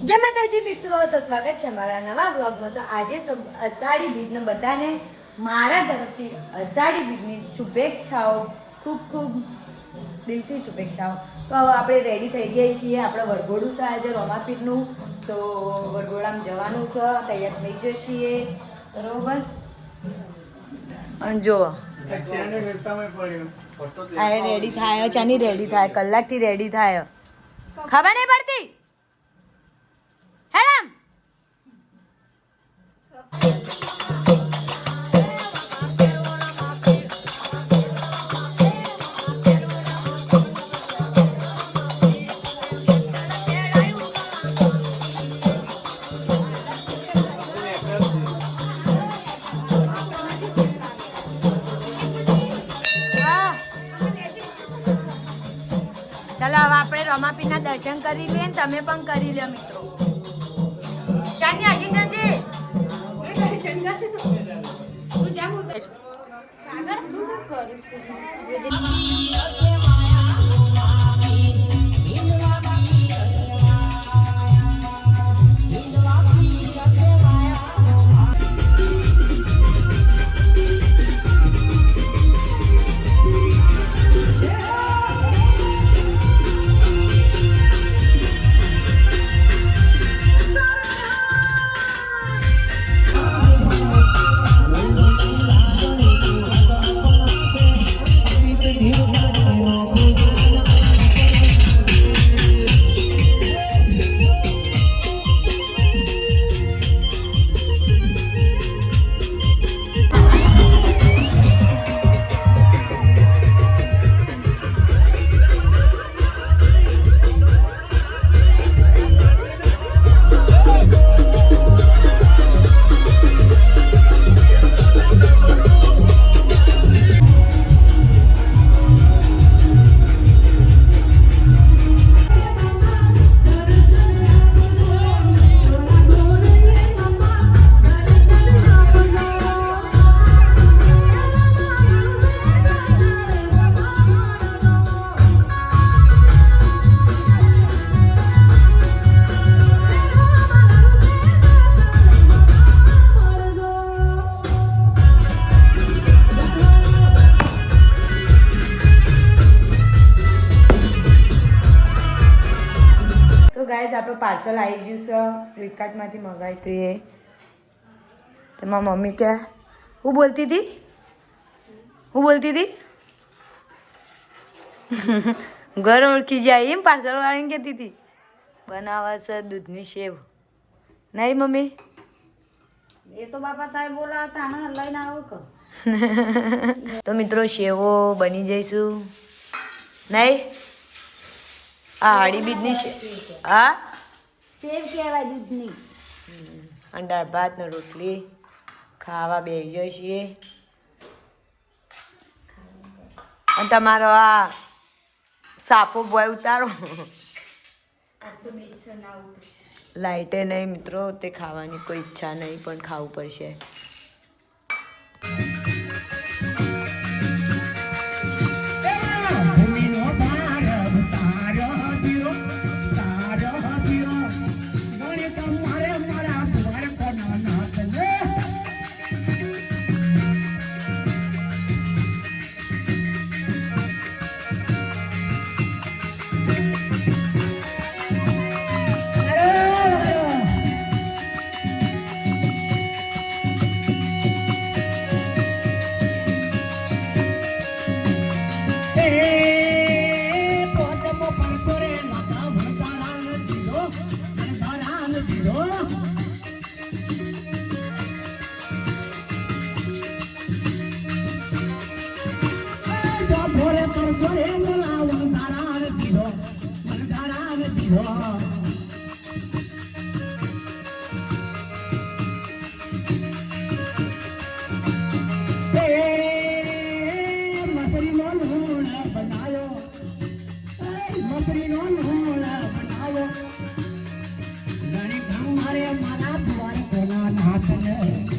જય માતાજી મિત્રો, તો સ્વાગત છે મારા નવા બ્લોગમાં। તો આજે અષાઢી બીજને બધાને મારા તરફથી અષાઢી બીજની શુભેચ્છાઓ, ખૂબ ખૂબ દિલથી શુભેચ્છાઓ। તો હવે આપણે રેડી થઈ ગયા છીએ, આપણે વરઘોડું છે આજે રોમાપીરનું, તો વરઘોડામાં જવાનું છે, તૈયાર થઈ જઈએ બરોબર। અને જો આ રેડી થાય, ચાની રેડી થાય, કલાકથી રેડી થાય, ખબર નહીં પડતી। ચાલો હવે આપણે રમાપીરના દર્શન કરી લઈએ, તમે પણ કરી લો મિત્રો। ચાની આગી જજે દર્શન કરી હું જામ આગળ તું કરું ગાઈઝ આપણો પાર્સલ આવી ગયું છે, ફ્લિપકાર્ટમાંથી મંગાવ્યું હતું એ। તમારી મમ્મી કે હું બોલતી હતી ઘર ઓળખી જાય એમ પાર્સલ વાળીને કહેતી હતી બનાવે છે દૂધની સેવ, નહીં મમ્મી? એ તો બાપા સાહેબ બોલાવતા આને લઈને આવો કે તો મિત્રો સેવો બની જઈશું નહીં? આ હાડી બીજની હા સેવ કહેવાય દૂધની। અને દાળ ભાત ને રોટલી ખાવા બેસી જઈએ છીએ। અને તમારો આ સાપો બોય ઉતારો, લાઇટે નહીં મિત્રો, તે ખાવાની કોઈ ઈચ્છા નહીં પણ ખાવું પડશે। મારે મારા દ્વાર કોના નાથ ને